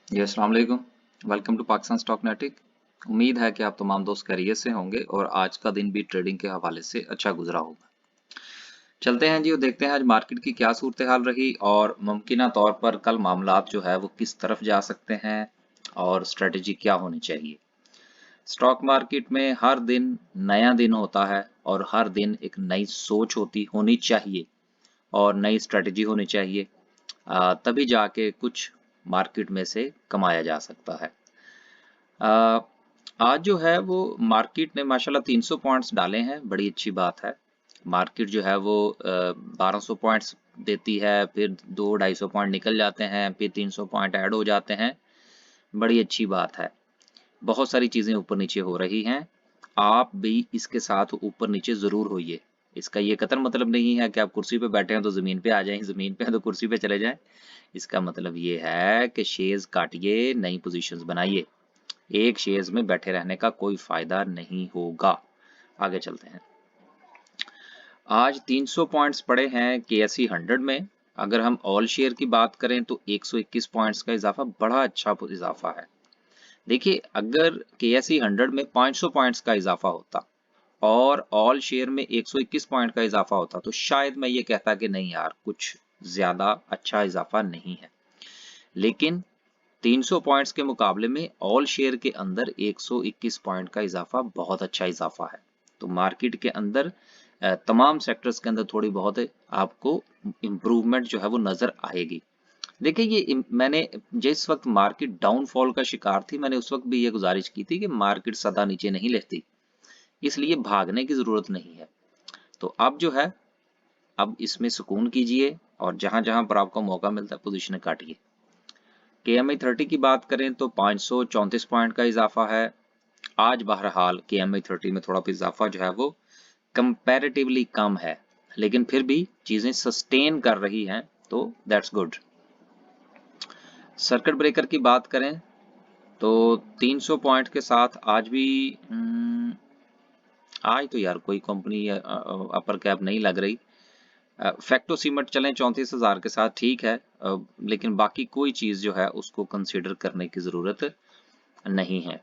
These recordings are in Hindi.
जी अस्सलाम वालेकुम। वेलकम टू पाकिस्तान स्टॉक नेटिक। उम्मीद है कि आप तमाम दोस्त खैरियत से होंगे और आज का दिन भी ट्रेडिंग के हवाले से अच्छा गुजरा होगा। चलते हैं जी और देखते हैं आज मार्केट की क्या सूरत हाल रही और मुमकिना तौर पर कल मामलात जो है वो किस तरफ जा सकते हैं और स्ट्रेटजी क्या होनी चाहिए। स्टॉक मार्केट में हर दिन नया दिन होता है और हर दिन एक नई सोच होनी चाहिए और नई स्ट्रेटजी होनी चाहिए। तभी जाके कुछ मार्केट में से कमाया जा सकता है। अ, आज जो है वो मार्केट ने माशाल्लाह 300 पॉइंट्स डाले हैं, बड़ी अच्छी बात है। मार्केट जो है वो 1200 पॉइंट्स देती है, फिर 200-250 पॉइंट निकल जाते हैं, फिर 300 पॉइंट ऐड हो जाते हैं, बड़ी अच्छी बात है। बहुत सारी चीज़ें ऊपर नीचे हो रही हैं, आप भी इसके साथ ऊपर नीचे ज़रूर होइए। इसका ये कतई मतलब नहीं है कि आप कुर्सी पे बैठे हैं तो ज़मीन पे आ जाएँ, ज़मीन पे हैं तो कुर्सी पे चले जाएँ। इसका मतलब ये है कि शेयर्स काटिए, नई पोज़ीशंस बनाइए। एक शेयर्स में बैठे रहने का कोई फायदा नहीं होगा। आगे चलते हैं। आज 300 पॉइंट्स पड़े हैं केएसई 100 में। अगर हम ऑल शेयर की बात करें तो 121 पॉइंट्स का इजाफा बड़ा अच्छा इजाफा है। देखिए, अगर केएसई 100 में 500 पॉइंट्स का इजाफा होता और ऑल शेयर में 121 पॉइंट का इजाफा होता तो शायद मैं ये कहता कि नहीं यार, कुछ ज्यादा अच्छा इजाफा नहीं है। लेकिन 300 पॉइंट्स के मुकाबले में ऑल शेयर के अंदर 121 पॉइंट का इजाफा बहुत अच्छा इजाफा है। तो मार्केट के अंदर तमाम सेक्टर्स के अंदर थोड़ी बहुत आपको इम्प्रूवमेंट जो है वो नजर आएगी। देखिए मैंने जिस वक्त मार्केट डाउनफॉल का शिकार थी, मैंने उस वक्त भी ये गुजारिश की थी कि मार्केट सदा नीचे नहीं लेती, इसलिए भागने की जरूरत नहीं है। तो अब जो है, अब इसमें सुकून कीजिए और जहां जहां पर आपको मौका मिलता है पोजीशन काटिए। केएमआई 30 की बात करें तो 534 पॉइंट का इजाफा है। आज बहरहाल केएमआई 30 में थोड़ा इजाफा जो है वो कंपैरेटिवली कम है, लेकिन फिर भी चीजें सस्टेन कर रही हैं, तो दैट्स गुड। सर्किट ब्रेकर की बात करें तो 300 पॉइंट के साथ आज भी आज तो यार कोई कंपनी अपर कैप नहीं लग रही। फैक्टो सीमेंट चलें 34,000 के साथ, ठीक है। लेकिन बाकी कोई चीज जो है उसको कंसीडर करने की जरूरत नहीं है।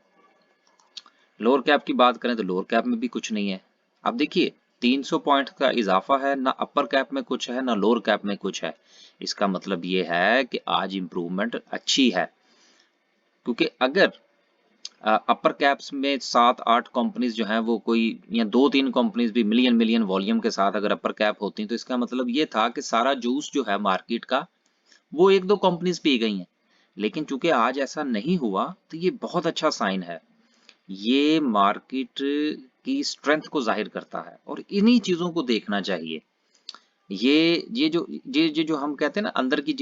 लोअर कैप की बात करें तो लोअर कैप में भी कुछ नहीं है। अब देखिए, 300 पॉइंट का इजाफा है, ना अपर कैप में कुछ है ना लोअर कैप में कुछ है। इसका मतलब ये है कि आज इंप्रूवमेंट अच्छी है, क्योंकि अगर अपर कैप्स में 7-8 कंपनीज जो हैं वो कोई, या 2-3 कंपनीज भी मिलियन मिलियन वॉल्यूम के साथ अगर अपर कैप होती तो इसका मतलब ये था कि सारा जूस जो है मार्केट का वो 1-2 कंपनीज पी गई हैं। लेकिन चूंकि आज ऐसा नहीं हुआ तो ये बहुत अच्छा साइन है। ये मार्केट की स्ट्रेंथ को जाहिर करता है और इन्हीं चीजों को देखना चाहिए। ये जो हम कहते हैं ना, अंदर की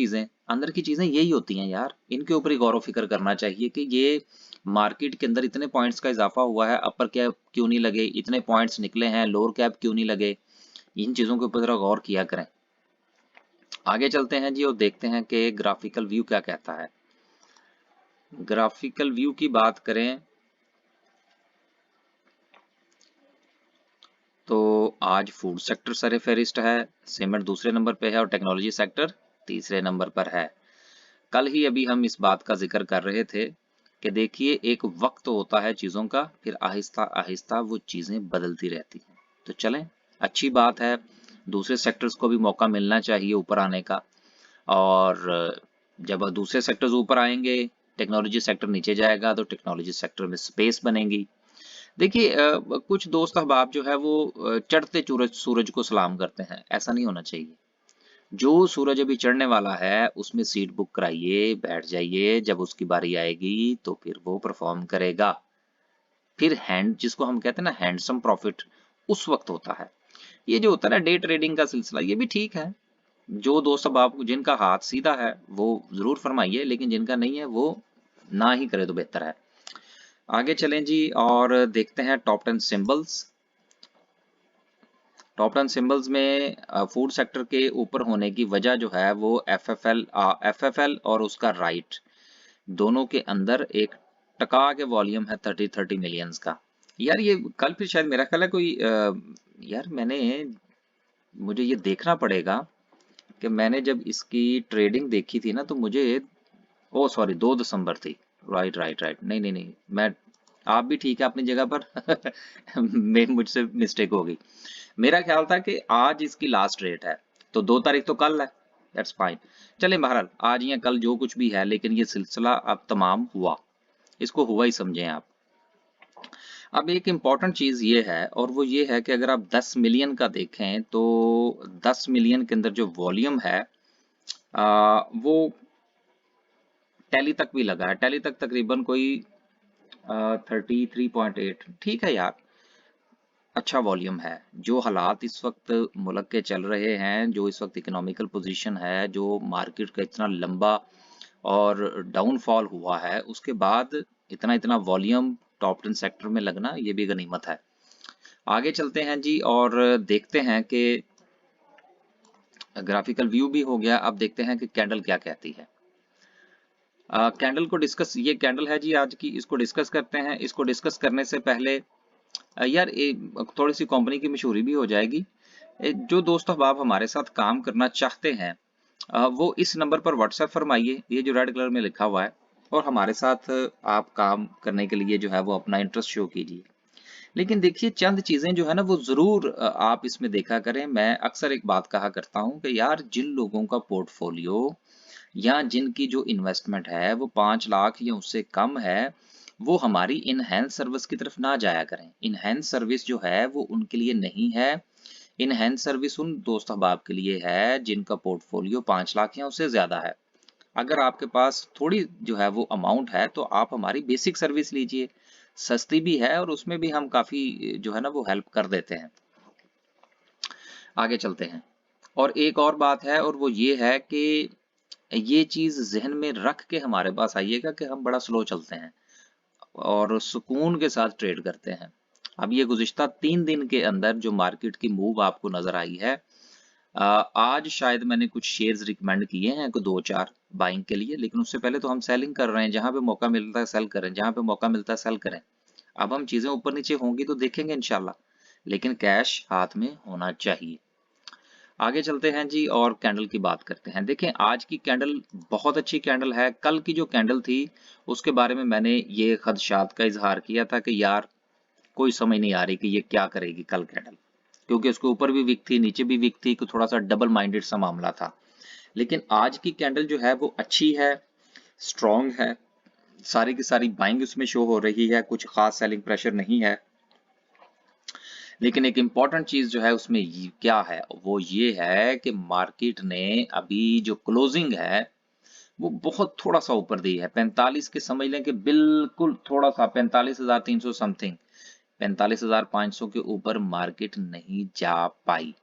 चीजें यही होती हैं यार, इनके ऊपर ही गौर फिक्र करना चाहिए कि ये मार्केट के अंदर इतने पॉइंट्स का इजाफा हुआ है, अपर कैप क्यों नहीं लगे, इतने पॉइंट्स निकले हैं, लोअर कैप क्यों नहीं लगे। इन चीजों के ऊपर जरा गौर किया करें। आगे चलते हैं जी और देखते हैं कि ग्राफिकल व्यू क्या कहता है। ग्राफिकल व्यू की बात करें तो आज फूड सेक्टर सरफेरिस्ट है, सीमेंट दूसरे नंबर पे है और टेक्नोलॉजी सेक्टर तीसरे नंबर पर है। कल ही अभी हम इस बात का जिक्र कर रहे थे कि देखिए, एक वक्त होता है चीजों का, फिर आहिस्ता आहिस्ता वो चीजें बदलती रहती हैं। तो चलें, अच्छी बात है, दूसरे सेक्टर्स को भी मौका मिलना चाहिए ऊपर आने का। और जब दूसरे सेक्टर्स ऊपर आएंगे, टेक्नोलॉजी सेक्टर नीचे जाएगा तो टेक्नोलॉजी सेक्टर में स्पेस बनेगी। देखिए, कुछ दोस्त अहबाब जो है वो चढ़ते सूरज सूरज को सलाम करते हैं, ऐसा नहीं होना चाहिए। जो सूरज अभी चढ़ने वाला है उसमें सीट बुक कराइए, बैठ जाइए, जब उसकी बारी आएगी तो फिर वो परफॉर्म करेगा। फिर हैंड जिसको हम कहते हैं ना हैंडसम प्रॉफिट, उस वक्त होता है। ये जो होता है ना डे ट्रेडिंग का सिलसिला, ये भी ठीक है। जो दोस्त अब आपको जिनका हाथ सीधा है वो जरूर फरमाइए, लेकिन जिनका नहीं है वो ना ही करे तो बेहतर है। आगे चलें जी और देखते हैं टॉप 10 सिंबल्स। टॉप 10 सिंबल्स में फूड सेक्टर के ऊपर होने की वजह जो है वो एफएफएल और उसका राइट, दोनों के अंदर एक टका के वॉल्यूम है 30 मिलियंस का। यार ये कल फिर शायद मेरा ख्याल है कोई यार मुझे ये देखना पड़ेगा कि मैंने जब इसकी ट्रेडिंग देखी थी ना तो मुझे ओ सॉरी 2 दिसंबर थी। राइट राइट राइट, नहीं नहीं नहीं, मैं, आप भी ठीक है अपनी जगह पर। मैं, मुझसे मिस्टेक हो गई। मेरा ख्याल था कि आज इसकी लास्ट डेट है, तो 2 तारीख तो कल है। That's fine. चले बहरहाल, आज या कल जो कुछ भी है, लेकिन ये सिलसिला अब तमाम हुआ, इसको हुआ ही समझें आप। अब एक इम्पॉर्टेंट चीज ये है, और वो ये है कि अगर आप 10 मिलियन का देखें तो 10 मिलियन के अंदर जो वॉल्यूम है वो टैली तक भी लगा है। टैली तक तकरीबन कोई 33.8, ठीक है यार, अच्छा वॉल्यूम है। जो हालात इस वक्त मुल्क के चल रहे हैं, जो इस वक्त इकोनॉमिकल पोजीशन है, जो मार्केट का इतना लंबा और डाउनफॉल हुआ है, उसके बाद इतना इतना वॉल्यूम टॉप 10 सेक्टर में लगना, ये भी गनीमत है। आगे चलते हैं जी और देखते हैं कि ग्राफिकल व्यू भी हो गया। अब देखते हैं कि कैंडल क्या कहती है। कैंडल को डिस्कस, ये कैंडल है जी आज की, इसको डिस्कस करते हैं। इसको डिस्कस करने से पहले यार थोड़ी सी कंपनी की मशहूरी भी हो जाएगी। जो दोस्त अहबाब हमारे साथ काम करना चाहते हैं वो इस नंबर पर व्हाट्सएप फरमाइए, ये जो रेड कलर में लिखा हुआ है, और हमारे साथ आप काम करने के लिए जो है वो अपना इंटरेस्ट शो कीजिए। लेकिन देखिए चंद चीजें जो है ना वो जरूर आप इसमें देखा करें। मैं अक्सर एक बात कहा करता हूं कि यार जिन लोगों का पोर्टफोलियो या जिनकी जो इन्वेस्टमेंट है वो 5 लाख या उससे कम है, वो हमारी इनहेंस सर्विस की तरफ ना जाया करें। इनहेंस सर्विस जो है वो उनके लिए नहीं है। इनहेंस सर्विस उन दोस्त अहबाब के लिए है जिनका पोर्टफोलियो 5 लाख या उससे ज्यादा है। अगर आपके पास थोड़ी जो है वो अमाउंट है तो आप हमारी बेसिक सर्विस लीजिए, सस्ती भी है और उसमें भी हम काफी जो है ना वो हेल्प कर देते हैं। आगे चलते हैं। और एक और बात है, और वो ये है कि ये चीज जहन में रख के हमारे पास आइएगा कि हम बड़ा स्लो चलते हैं और सुकून के साथ ट्रेड करते हैं। अब ये गुज़िश्ता 3 दिन के अंदर जो मार्केट की मूव आपको नजर आई है, आज शायद मैंने कुछ शेयर्स रिकमेंड किए हैं को 2-4 बाइंग के लिए, लेकिन उससे पहले तो हम सेलिंग कर रहे हैं। जहां पे मौका मिलता है सेल करें, जहां पे मौका मिलता है सेल करें। अब हम चीजें ऊपर नीचे होंगी तो देखेंगे इंशाल्लाह, लेकिन कैश हाथ में होना चाहिए। आगे चलते हैं जी और कैंडल की बात करते हैं। देखें आज की कैंडल बहुत अच्छी कैंडल है। कल की जो कैंडल थी उसके बारे में मैंने ये खदशात का इजहार किया था कि यार कोई समझ नहीं आ रही कि ये क्या करेगी कल कैंडल, क्योंकि उसके ऊपर भी विक थी, नीचे भी विक थी, थोड़ा सा डबल माइंडेड सा मामला था। लेकिन आज की कैंडल जो है वो अच्छी है, स्ट्रॉन्ग है, सारी की सारी बाइंग उसमें शो हो रही है, कुछ खास सेलिंग प्रेशर नहीं है। लेकिन एक इंपॉर्टेंट चीज जो है उसमें क्या है, वो ये है कि मार्केट ने अभी जो क्लोजिंग है वो बहुत थोड़ा सा ऊपर दी है। 45 के समझ लें कि बिल्कुल थोड़ा सा, 45,300 समथिंग, 45,500 के ऊपर मार्केट नहीं जा पाई।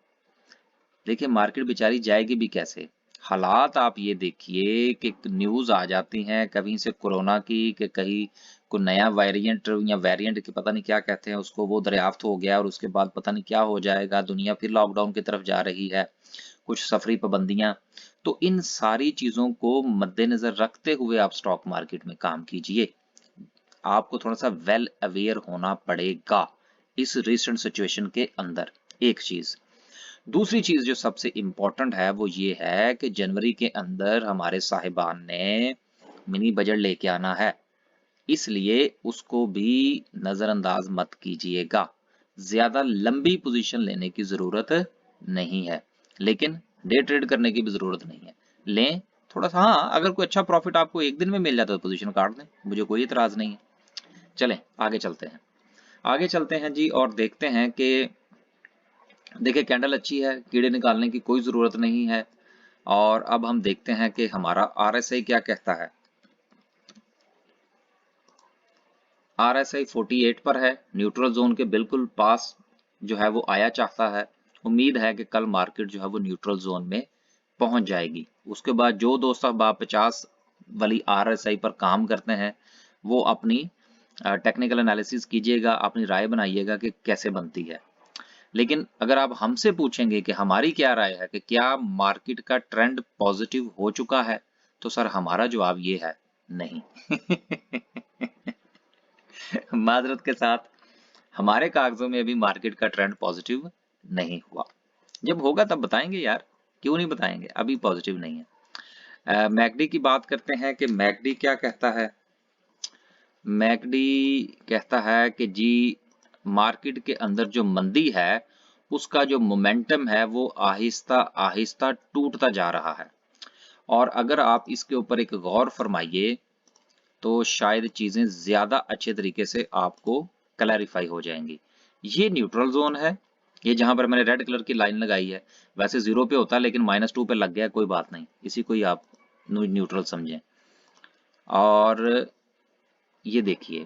देखिए मार्केट बेचारी जाएगी भी कैसे। हालात आप ये देखिए कि न्यूज आ जाती हैं कहीं से कोरोना की, कि कहीं को नया वेरिएंट या वेरिएंट की पता नहीं क्या कहते हैं उसको, वो दरियाफ्त हो गया और उसके बाद पता नहीं क्या हो जाएगा, दुनिया फिर लॉकडाउन की तरफ जा रही है, कुछ सफरी पाबंदियां। तो इन सारी चीजों को मद्देनजर रखते हुए आप स्टॉक मार्केट में काम कीजिए। आपको थोड़ा सा वेल अवेयर होना पड़ेगा इस रिसेंट सिचुएशन के अंदर। एक चीज, दूसरी चीज जो सबसे इंपॉर्टेंट है वो ये है कि जनवरी के अंदर हमारे साहिबान ने मिनी बजट लेके आना है, इसलिए उसको भी नजरअंदाज मत कीजिएगा। ज्यादा लंबी पोजीशन लेने की जरूरत नहीं है, लेकिन डे ट्रेड करने की भी जरूरत नहीं है। लें थोड़ा सा, हाँ अगर कोई अच्छा प्रॉफिट आपको एक दिन में मिल जाता है तो पोजीशन काट दें, मुझे कोई इतराज नहीं है। चलें आगे चलते हैं। आगे चलते हैं जी और देखते हैं कि देखिए कैंडल अच्छी है, कीड़े निकालने की कोई जरूरत नहीं है। और अब हम देखते हैं कि हमारा आरएसआई क्या कहता है। आरएसआई 48 पर है, न्यूट्रल जोन के बिल्कुल पास जो है वो आया चाहता है। उम्मीद है कि कल मार्केट जो है वो न्यूट्रल जोन में पहुंच जाएगी। उसके बाद जो दोस्त अब 50 वाली आरएसआई पर काम करते हैं वो अपनी टेक्निकल एनालिसिस कीजिएगा, अपनी राय बनाइएगा कि कैसे बनती है। लेकिन अगर आप हमसे पूछेंगे कि हमारी क्या राय है कि क्या मार्केट का ट्रेंड पॉजिटिव हो चुका है, तो सर हमारा जवाब ये है नहीं। माजरत के साथ हमारे कागजों में अभी मार्केट का ट्रेंड पॉजिटिव नहीं हुआ। जब होगा तब बताएंगे यार, क्यों नहीं बताएंगे, अभी पॉजिटिव नहीं है। मैकडी की बात करते हैं कि मैकडी क्या कहता है। मैकडी कहता है कि जी मार्केट के अंदर जो मंदी है उसका जो मोमेंटम है वो आहिस्ता आहिस्ता टूटता जा रहा है, और अगर आप इसके ऊपर एक गौर फरमाइए तो शायद चीजें ज्यादा अच्छे तरीके से आपको क्लैरिफाई हो जाएंगी। ये न्यूट्रल जोन है, ये जहां पर मैंने रेड कलर की लाइन लगाई है, वैसे 0 पे होता है लेकिन -2 पे लग गया, कोई बात नहीं, इसी को ही आप न्यूट्रल समझें। और ये देखिए,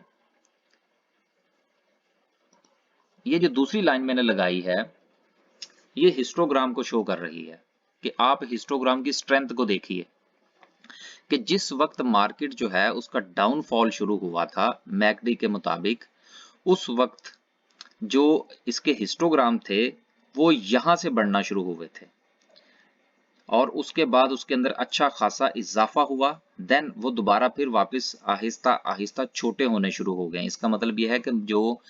ये जो दूसरी लाइन मैंने लगाई है ये हिस्टोग्राम को शो कर रही है कि आप हिस्टोग्राम की स्ट्रेंथ को देखिए कि जिस वक्त मार्केट जो है उसका डाउनफॉल शुरू हुआ था मैकडी के मुताबिक, उस वक्त जो इसके हिस्टोग्राम थे वो यहां से बढ़ना शुरू हुए थे, और उसके बाद उसके अंदर अच्छा खासा इजाफा हुआ, देन वो दोबारा फिर वापस आहिस्ता आहिस्ता छोटे होने शुरू हो गए। इसका मतलब यह है कि जो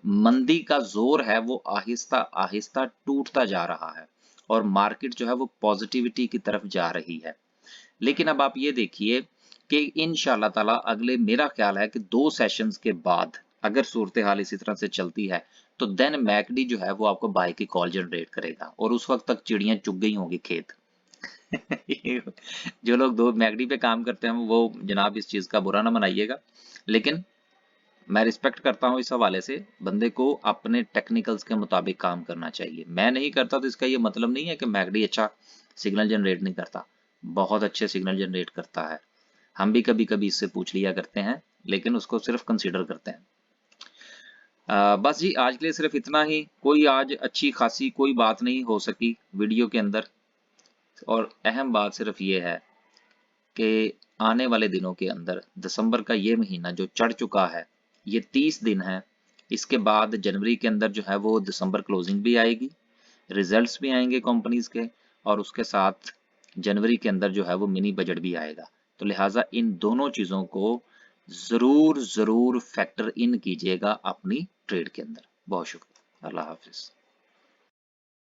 मंदी का जोर है वो आहिस्ता आहिस्ता टूटता जा रहा है और मार्केट जो है वो पॉजिटिविटी की तरफ जा रही है। लेकिन अब आप ये देखिए कि इंशाल्लाह ताला अगले, मेरा ख्याल है कि 2 सेशंस के बाद अगर सूरत हाल इसी तरह से चलती है तो देन मैकडी जो है वो आपको बाय की कॉल जनरेट करेगा, और उस वक्त तक चिड़ियां चुग गई होंगी खेत। जो लोग दो मैकडी पे काम करते हैं वो जनाब इस चीज का बुरा ना मनाइएगा, लेकिन मैं रिस्पेक्ट करता हूं इस हवाले से, बंदे को अपने टेक्निकल्स के मुताबिक काम करना चाहिए। मैं नहीं करता तो इसका ये मतलब नहीं है कि मैकडी अच्छा सिग्नल जनरेट नहीं करता, बहुत अच्छे सिग्नल जनरेट करता है। हम भी कभी कभी इससे पूछ लिया करते हैं, लेकिन उसको सिर्फ कंसीडर करते हैं। बस जी आज के लिए सिर्फ इतना ही। कोई आज अच्छी खासी कोई बात नहीं हो सकी वीडियो के अंदर, और अहम बात सिर्फ ये है कि आने वाले दिनों के अंदर दिसंबर का ये महीना जो चढ़ चुका है, ये 30 दिन है, इसके बाद जनवरी के अंदर जो है वो दिसंबर क्लोजिंग भी आएगी, रिजल्ट्स भी आएंगे कंपनीज के, और उसके साथ जनवरी के अंदर जो है वो मिनी बजट भी आएगा। तो लिहाजा इन दोनों चीजों को जरूर जरूर फैक्टर इन कीजिएगा अपनी ट्रेड के अंदर। बहुत शुक्रिया, अल्लाह हाफिज।